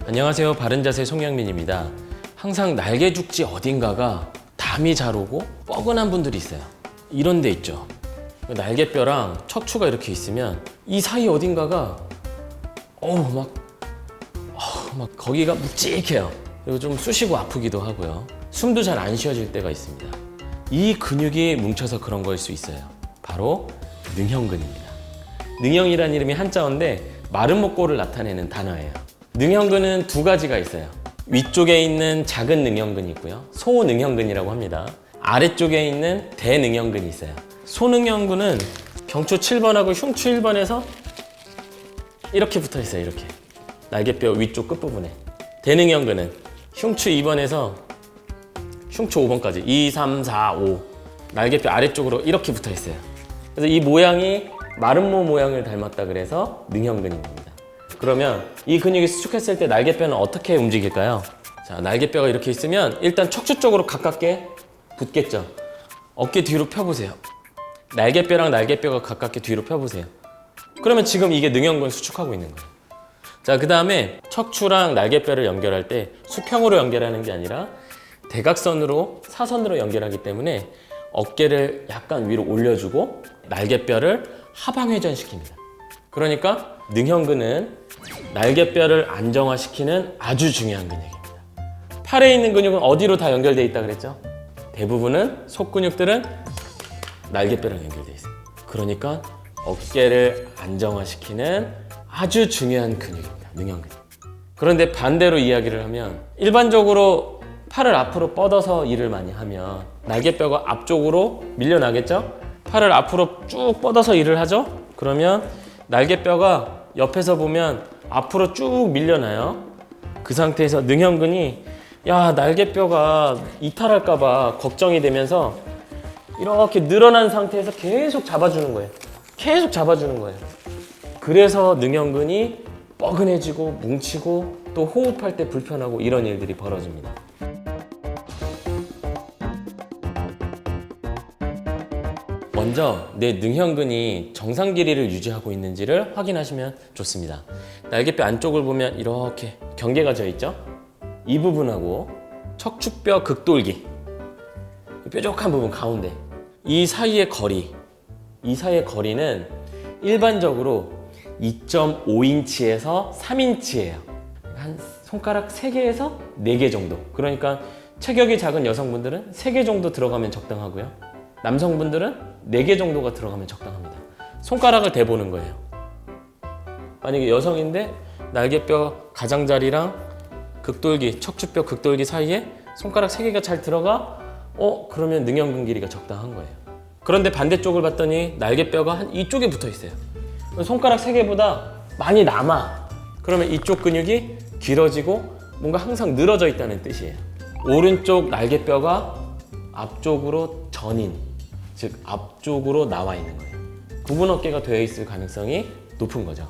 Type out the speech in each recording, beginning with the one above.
안녕하세요. 바른자세 송영민입니다. 항상 날개 죽지 어딘가가 담이 잘 오고 뻐근한 분들이 있어요. 이런 데 있죠. 날개뼈랑 척추가 이렇게 있으면 이 사이 어딘가가 막 거기가 묵직해요. 그리고 좀 쑤시고 아프기도 하고요. 숨도 잘 안 쉬어질 때가 있습니다. 이 근육이 뭉쳐서 그런 거일 수 있어요. 바로 능형근입니다. 능형이라는 이름이 한자어인데 마른 목골을 나타내는 단어예요. 능형근은 두 가지가 있어요. 위쪽에 있는 작은 능형근이 있고요. 소능형근이라고 합니다. 아래쪽에 있는 대능형근이 있어요. 소능형근은 경추 7번하고 흉추 1번에서 이렇게 붙어 있어요. 이렇게. 날개뼈 위쪽 끝부분에. 대능형근은 흉추 2번에서 흉추 5번까지 2, 3, 4, 5 날개뼈 아래쪽으로 이렇게 붙어 있어요. 그래서 이 모양이 마름모 모양을 닮았다 그래서 능형근인 겁니다. 그러면 이 근육이 수축했을 때 날개뼈는 어떻게 움직일까요? 자, 날개뼈가 이렇게 있으면 일단 척추 쪽으로 가깝게 붙겠죠. 어깨 뒤로 펴보세요. 날개뼈랑 날개뼈가 가깝게 뒤로 펴보세요. 그러면 지금 이게 능형근 수축하고 있는 거예요. 자, 그 다음에 척추랑 날개뼈를 연결할 때 수평으로 연결하는 게 아니라 대각선으로 사선으로 연결하기 때문에 어깨를 약간 위로 올려주고 날개뼈를 하방회전시킵니다. 그러니까 능형근은 날개뼈를 안정화시키는 아주 중요한 근육입니다. 팔에 있는 근육은 어디로 다 연결되어 있다 그랬죠? 대부분은 속근육들은 날개뼈랑 연결되어 있어요. 그러니까 어깨를 안정화시키는 아주 중요한 근육입니다. 능형근. 그런데 반대로 이야기를 하면 일반적으로 팔을 앞으로 뻗어서 일을 많이 하면 날개뼈가 앞쪽으로 밀려나겠죠? 팔을 앞으로 쭉 뻗어서 일을 하죠? 그러면 날개뼈가 옆에서 보면 앞으로 쭉 밀려나요. 그 상태에서 능형근이 날개뼈가 이탈할까봐 걱정이 되면서 이렇게 늘어난 상태에서 계속 잡아주는 거예요. 계속 잡아주는 거예요. 그래서 능형근이 뻐근해지고 뭉치고 또 호흡할 때 불편하고 이런 일들이 벌어집니다. 먼저 내 능형근이 정상 길이를 유지하고 있는지를 확인하시면 좋습니다. 날개뼈 안쪽을 보면 이렇게 경계가 져 있죠? 이 부분하고 척추뼈 극돌기, 뾰족한 부분 가운데 이 사이의 거리는 일반적으로 2.5인치에서 3인치예요. 한 손가락 3개에서 4개 정도. 그러니까 체격이 작은 여성분들은 3개 정도 들어가면 적당하고요. 남성분들은 4개 정도가 들어가면 적당합니다. 손가락을 대보는 거예요. 만약에 여성인데 날개뼈 가장자리랑 극돌기, 척추뼈 극돌기 사이에 손가락 3개가 잘 들어가? 그러면 능형근 길이가 적당한 거예요. 그런데 반대쪽을 봤더니 날개뼈가 한 이쪽에 붙어 있어요. 손가락 3개보다 많이 남아. 그러면 이쪽 근육이 길어지고 뭔가 항상 늘어져 있다는 뜻이에요. 오른쪽 날개뼈가 앞쪽으로 전인, 즉 앞쪽으로 나와 있는 거예요. 구분 어깨가 되어 있을 가능성이 높은 거죠.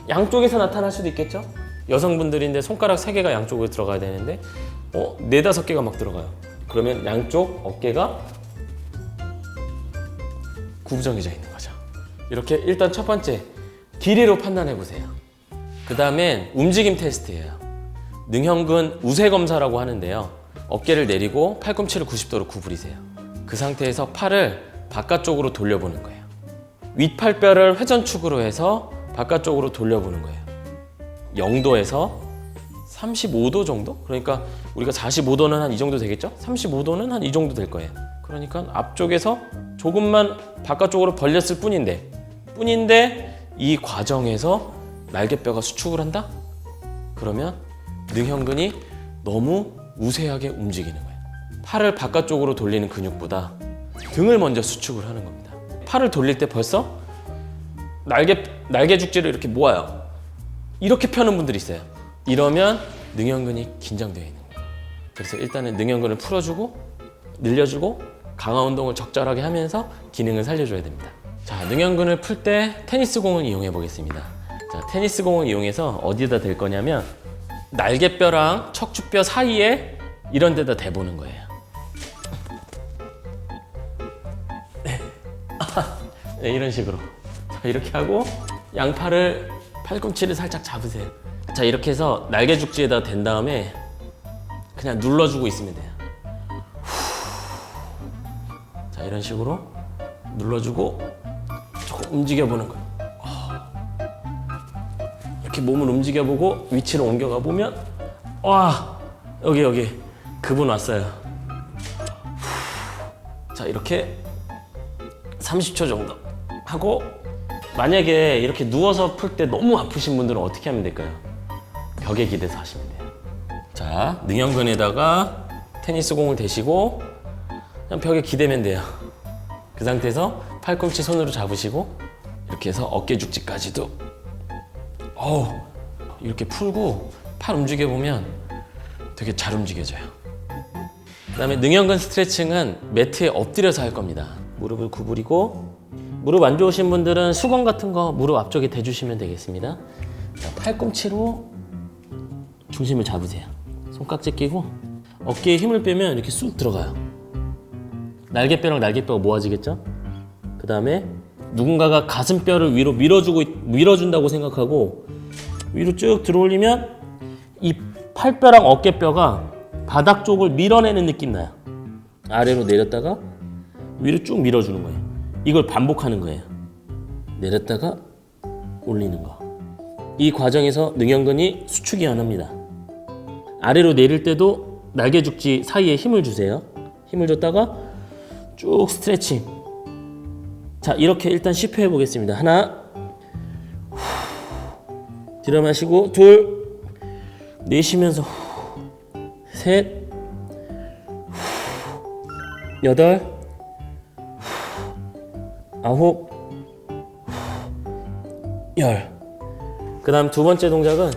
양쪽에서 나타날 수도 있겠죠? 여성분들인데 손가락 3개가 양쪽으로 들어가야 되는데 4, 5개가 막 들어가요. 그러면 양쪽 어깨가 구부정해져 있는 거죠. 이렇게 일단 첫 번째 길이로 판단해 보세요. 그 다음엔 움직임 테스트예요. 능형근 우세 검사라고 하는데요. 어깨를 내리고 팔꿈치를 90도로 구부리세요. 그 상태에서 팔을 바깥쪽으로 돌려보는 거예요. 윗팔뼈를 회전축으로 해서 바깥쪽으로 돌려보는 거예요. 0도에서 35도 정도? 그러니까 우리가 45도는 한 이 정도 되겠죠? 35도는 한 이 정도 될 거예요. 그러니까 앞쪽에서 조금만 바깥쪽으로 벌렸을 뿐인데 이 과정에서 날개뼈가 수축을 한다? 그러면 능형근이 너무 우세하게 움직이는 거예요. 팔을 바깥쪽으로 돌리는 근육보다 등을 먼저 수축을 하는 겁니다. 팔을 돌릴 때 벌써 날개 죽지를 이렇게 모아요. 이렇게 펴는 분들이 있어요. 이러면 능형근이 긴장되어 있는 거예요. 그래서 일단은 능형근을 풀어주고 늘려주고 강화 운동을 적절하게 하면서 기능을 살려줘야 됩니다. 자, 능형근을 풀 때 테니스 공을 이용해 보겠습니다. 자, 테니스 공을 이용해서 어디에다 댈 거냐면 날개뼈랑 척추뼈 사이에 이런 데다 대보는 거예요. 네, 이런 식으로. 자, 이렇게 하고 양팔을 팔꿈치를 살짝 잡으세요. 자, 이렇게 해서 날개 죽지에다 댄 다음에 그냥 눌러주고 있으면 돼요. 자, 이런 식으로 눌러주고 조금 움직여보는 거예요. 이렇게 몸을 움직여보고 위치를 옮겨가 보면 와, 여기 그분 왔어요. 자, 이렇게 30초 정도 하고, 만약에 이렇게 누워서 풀 때 너무 아프신 분들은 어떻게 하면 될까요? 벽에 기대서 하시면 돼요. 자, 능형근에다가 테니스 공을 대시고 그냥 벽에 기대면 돼요. 그 상태에서 팔꿈치 손으로 잡으시고 이렇게 해서 어깨 죽지까지도 이렇게 풀고 팔 움직여보면 되게 잘 움직여져요. 그 다음에 능형근 스트레칭은 매트에 엎드려서 할 겁니다. 무릎을 구부리고, 무릎 안 좋으신 분들은 수건 같은 거 무릎 앞쪽에 대주시면 되겠습니다. 자, 팔꿈치로 중심을 잡으세요. 손깍지 끼고 어깨에 힘을 빼면 이렇게 쑥 들어가요. 날개뼈랑 날개뼈가 모아지겠죠? 그 다음에 누군가가 가슴뼈를 위로 밀어준다고 생각하고 위로 쭉 들어올리면 이 팔뼈랑 어깨뼈가 바닥 쪽을 밀어내는 느낌 나요. 아래로 내렸다가 위로 쭉 밀어주는 거예요. 이걸 반복하는 거예요. 내렸다가 올리는 거. 이 과정에서 능형근이 수축이 안 합니다. 아래로 내릴 때도 날개 죽지 사이에 힘을 주세요. 힘을 줬다가 쭉 스트레칭. 자, 이렇게 일단 10회 해보겠습니다. 하나, 들여 마시고, 둘, 내쉬면서, 셋, 여덟, 아홉, 열. 그 다음 두 번째 동작은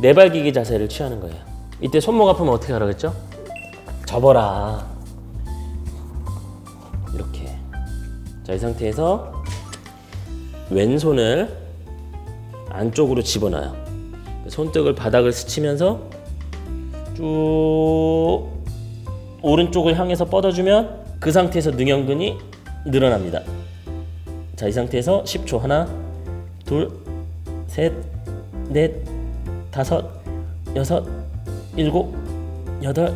내발기기 자세를 취하는 거예요. 이때 손목 아프면 어떻게 하라 그랬죠? 접어라. 이렇게. 자, 이 상태에서 왼손을 안쪽으로 집어넣어요. 손등을 바닥을 스치면서 쭉 오른쪽을 향해서 뻗어주면 그 상태에서 능형근이 늘어납니다. 자, 이 상태에서 10초. 하나, 둘, 셋, 넷, 다섯, 여섯, 일곱, 여덟,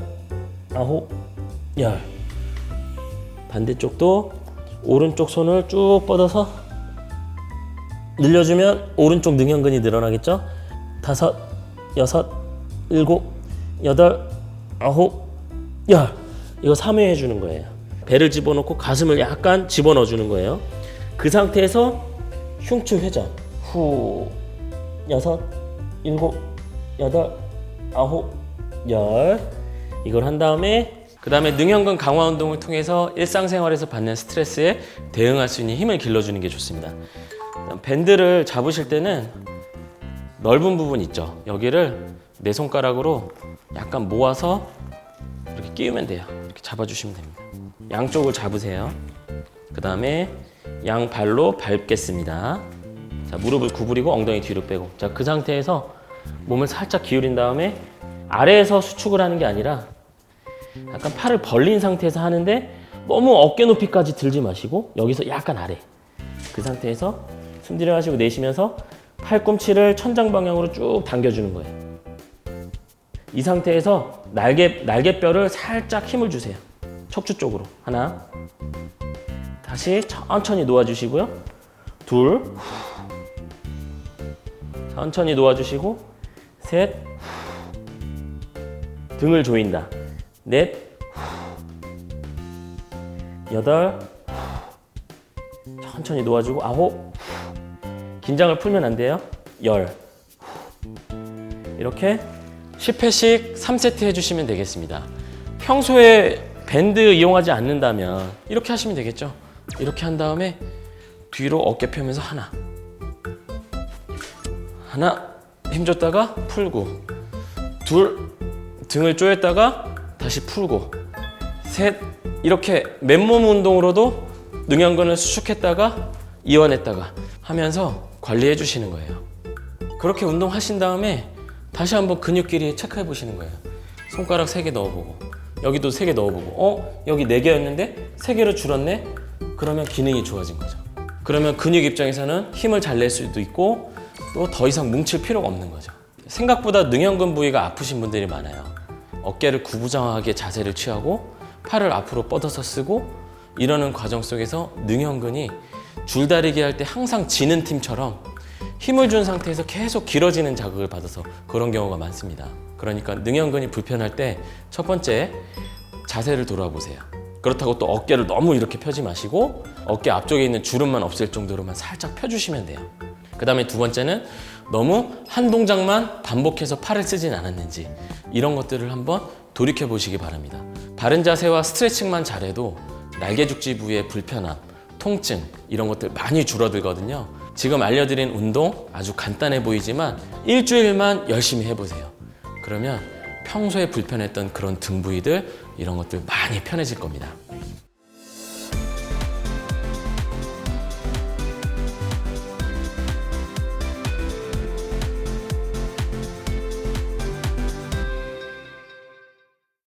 아홉, 열. 반대쪽도 오른쪽 손을 쭉 뻗어서 늘려주면 오른쪽 능형근이 늘어나겠죠? 다섯, 여섯, 일곱, 여덟, 아홉, 열. 이거 3회 해주는 거예요. 배를 집어넣고 가슴을 약간 집어넣어주는 거예요. 그 상태에서 흉추 회전. 후, 여섯, 일곱, 여덟, 아홉, 열. 이걸 한 다음에 그 다음에 능형근 강화 운동을 통해서 일상생활에서 받는 스트레스에 대응할 수 있는 힘을 길러주는 게 좋습니다. 밴드를 잡으실 때는 넓은 부분 있죠. 여기를 내 손가락으로 약간 모아서 이렇게 끼우면 돼요. 이렇게 잡아주시면 됩니다. 양쪽을 잡으세요. 그 다음에 양발로 밟겠습니다. 자, 무릎을 구부리고 엉덩이 뒤로 빼고. 자, 그 상태에서 몸을 살짝 기울인 다음에 아래에서 수축을 하는 게 아니라 약간 팔을 벌린 상태에서 하는데 너무 어깨 높이까지 들지 마시고 여기서 약간 아래. 그 상태에서 숨 들여마시고 내쉬면서 팔꿈치를 천장 방향으로 쭉 당겨주는 거예요. 이 상태에서 날개뼈를 살짝 힘을 주세요. 척추 쪽으로. 하나. 다시 천천히 놓아주시고요. 둘. 천천히 놓아주시고. 셋. 등을 조인다. 넷. 여덟. 천천히 놓아주고. 아홉. 긴장을 풀면 안 돼요. 열. 이렇게 10회씩 3세트 해주시면 되겠습니다. 평소에 밴드 이용하지 않는다면 이렇게 하시면 되겠죠. 이렇게 한 다음에 뒤로 어깨 펴면서 하나 힘줬다가 풀고, 둘 등을 조였다가 다시 풀고, 셋 이렇게 맨몸 운동으로도 능형근을 수축했다가 이완했다가 하면서 관리해 주시는 거예요. 그렇게 운동하신 다음에 다시 한번 근육 길이 체크해 보시는 거예요. 손가락 3개 넣어보고, 여기도 3개 넣어보고, 여기 4개였는데 3개로 줄었네? 그러면 기능이 좋아진 거죠. 그러면 근육 입장에서는 힘을 잘 낼 수도 있고 또 더 이상 뭉칠 필요가 없는 거죠. 생각보다 능형근 부위가 아프신 분들이 많아요. 어깨를 구부정하게 자세를 취하고 팔을 앞으로 뻗어서 쓰고 이러는 과정 속에서 능형근이 줄다리기 할 때 항상 지는 팀처럼 힘을 준 상태에서 계속 길어지는 자극을 받아서 그런 경우가 많습니다. 그러니까 능형근이 불편할 때 첫 번째, 자세를 돌아보세요. 그렇다고 또 어깨를 너무 이렇게 펴지 마시고 어깨 앞쪽에 있는 주름만 없앨 정도로만 살짝 펴주시면 돼요. 그 다음에 두 번째는 너무 한 동작만 반복해서 팔을 쓰진 않았는지 이런 것들을 한번 돌이켜 보시기 바랍니다. 바른 자세와 스트레칭만 잘해도 날개죽지 부위의 불편함, 통증 이런 것들 많이 줄어들거든요. 지금 알려드린 운동 아주 간단해 보이지만 일주일만 열심히 해보세요. 그러면 평소에 불편했던 그런 등 부위들 이런 것들 많이 편해질 겁니다.